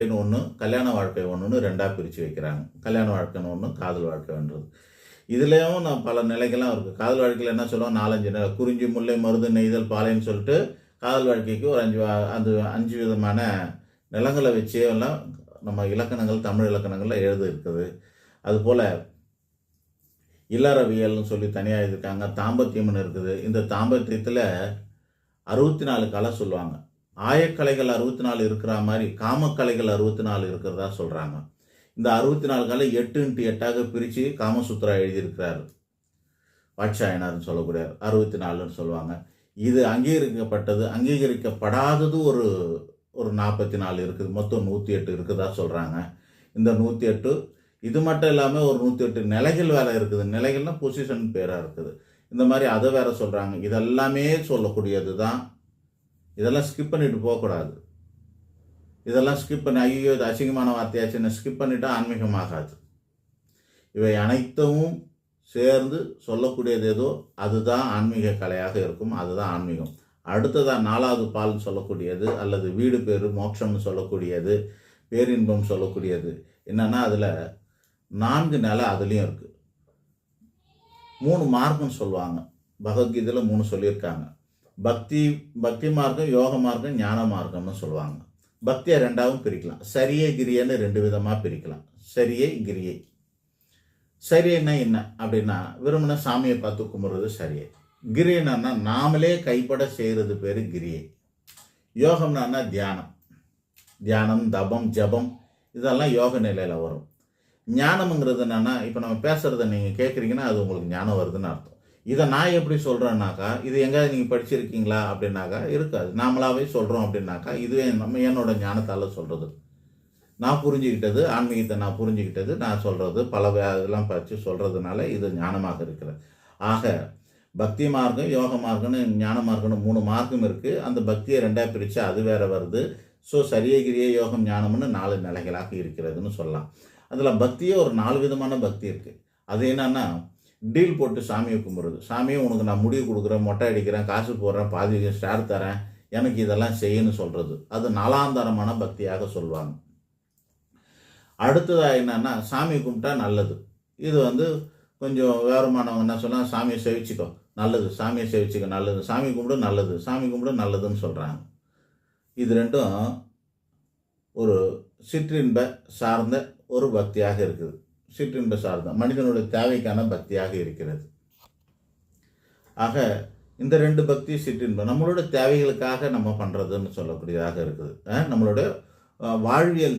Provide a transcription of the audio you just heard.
ஒன்று, கல்யாண வாழ்க்கை ஒன்றுன்னு ரெண்டாக பிரித்து வைக்கிறாங்க. கல்யாண வாழ்க்கைன்னு ஒன்று, காதல் வாழ்க்கைன்றது. இதுலேயும் நான் பல நிலைகள்லாம் இருக்குது. காதல் வாழ்க்கையில் என்ன சொல்லுவோம், 4, 5 நிலை. குறிஞ்சி, முல்லை, மருது, நெய்தல், பாலைன்னு சொல்லிட்டு காதல் வாழ்க்கைக்கு ஒரு 5 விதமான நிலங்களை வச்சே எல்லாம் நம்ம இலக்கணங்கள், தமிழ் இலக்கணங்களில் எழுத இருக்குது. அதுபோல் இல்லறவியல்னு சொல்லி தனியாக எழுதியிருக்காங்க. தாம்பத்தியம்னு இருக்குது. இந்த தாம்பத்தியத்தில் 64 கலை சொல்லுவாங்க. ஆயக்கலைகள் 64 இருக்கிற மாதிரி காமக்கலைகள் 64 இருக்கிறதா சொல்கிறாங்க. இந்த 64 கலை 8x8 பிரித்து காமசூத்ரா எழுதியிருக்கிறார் வாட்சாயனார்னு சொல்லக்கூடியார். 64ன்னு சொல்லுவாங்க. இது அங்கீகரிக்கப்பட்டது, அங்கீகரிக்கப்படாதது ஒரு 44 இருக்குது. மொத்தம் 108 இருக்குதா சொல்கிறாங்க. இந்த 108 இது மட்டும் இல்லாமல் ஒரு 108 நிலைகள் வேலை இருக்குது. நிலைகள்னால் பொசிஷன் பேராக இருக்குது. இந்த மாதிரி அதை வேற சொல்கிறாங்க. இதெல்லாமே சொல்லக்கூடியது தான். இதெல்லாம் ஸ்கிப் பண்ணிட்டு போகக்கூடாது. இதெல்லாம் ஸ்கிப் பண்ணி ஐயோ இது அசிங்கமான வார்த்தையாச்சுன்னு ஸ்கிப் பண்ணிட்டா ஆன்மீகமாகாது. இவை அனைத்தும் சேர்ந்து சொல்லக்கூடியது ஏதோ அதுதான் ஆன்மீக கலையாக இருக்கும். அதுதான் ஆன்மீகம். அடுத்ததான் 4வது பால்னு சொல்லக்கூடியது, அல்லது வீடு பேரு மோட்சம்னு சொல்லக்கூடியது, பேரின்பம் சொல்லக்கூடியது என்னன்னா அதில் 4 நிலை அதுலேயும் இருக்குது. 3 மார்க்கம்னு சொல்லுவாங்க. பகவத்கீதையில் 3 சொல்லியிருக்காங்க. பக்தி மார்க்கம், யோக மார்க்கம், ஞான மார்க்கம்னு சொல்லுவாங்க. பக்தியை 2ஆகவும் பிரிக்கலாம். சரியை கிரியைன்னு 2 விதமாக பிரிக்கலாம். சரியை கிரியை. சரியைன்னா என்ன அப்படின்னா விரும்பின சாமியை பார்த்து கும்பிட்றது சரியை. கிரியைன்னா நாமளே கைப்பட செய்கிறது பேர் கிரியை. யோகம்னா தியானம், தபம், ஜபம் இதெல்லாம் யோக நிலையில் வரும். ஞானம்ங்கிறது என்னன்னா இப்போ நம்ம பேசுகிறத நீங்கள் கேட்குறீங்கன்னா அது உங்களுக்கு ஞானம் வருதுன்னு அர்த்தம். இதை நான் எப்படி சொல்கிறேன்னாக்கா, இது எங்கேயாவது நீங்கள் படிச்சிருக்கீங்களா அப்படின்னாக்கா இருக்காது. நாமளாவே சொல்கிறோம் அப்படின்னாக்கா இதுவே என்னோட ஞானத்தால் சொல்கிறது. நான் புரிஞ்சுக்கிட்டது, ஆன்மீகத்தை நான் புரிஞ்சுக்கிட்டது, நான் சொல்கிறது பல இதெல்லாம் படித்து சொல்கிறதுனால இது ஞானமாக இருக்கிறது. ஆக பக்தி மார்க்கம், யோக மார்க்கம்னு, ஞான மார்க்கம்னு 3 மார்க்கம் இருக்குது. அந்த பக்தியை 2ஆக பிரித்து அது வேற வருது. ஸோ சரியகிரியை, யோகம், ஞானம்னு 4 நிலைகளாக இருக்கிறதுன்னு சொல்லலாம். அதில் பக்தியே ஒரு 4 விதமான பக்தி இருக்குது. அது என்னன்னா டீல் போட்டு சாமியை கும்பிட்றது. சாமியை உனக்கு நான் முடிவு கொடுக்குறேன், மொட்டை அடிக்கிறேன், காசு போடுறேன், பாதி ஸ்டார் தரேன், எனக்கு இதெல்லாம் செய்யணும்னு சொல்கிறது. அது 4ஆந்தரமான பக்தியாக சொல்லுவாங்க. அடுத்ததாக என்னன்னா சாமி கும்பிட்டா நல்லது. இது கொஞ்சம் விவரமானவங்க என்ன சொன்னால் சாமியை சேவிச்சிக்கோ நல்லது, சாமியை சேவிச்சிக்கோ நல்லது, சாமி கும்பிடு நல்லது, சாமி கும்பிடு நல்லதுன்னு சொல்கிறாங்க. இது ரெண்டும் ஒரு சிற்றின்ப சார்ந்த ஒரு பக்தியாக இருக்குது. சிற்றின்ப சார்ந்த மனிதனுடைய தேவைக்கான பக்தியாக இருக்கிறது. ஆக இந்த 2 பக்தி சிற்றின்பம் நம்மளோட தேவைகளுக்காக நம்ம பண்ணுறதுன்னு சொல்லக்கூடியதாக இருக்குது. நம்மளோட வாழ்வியல்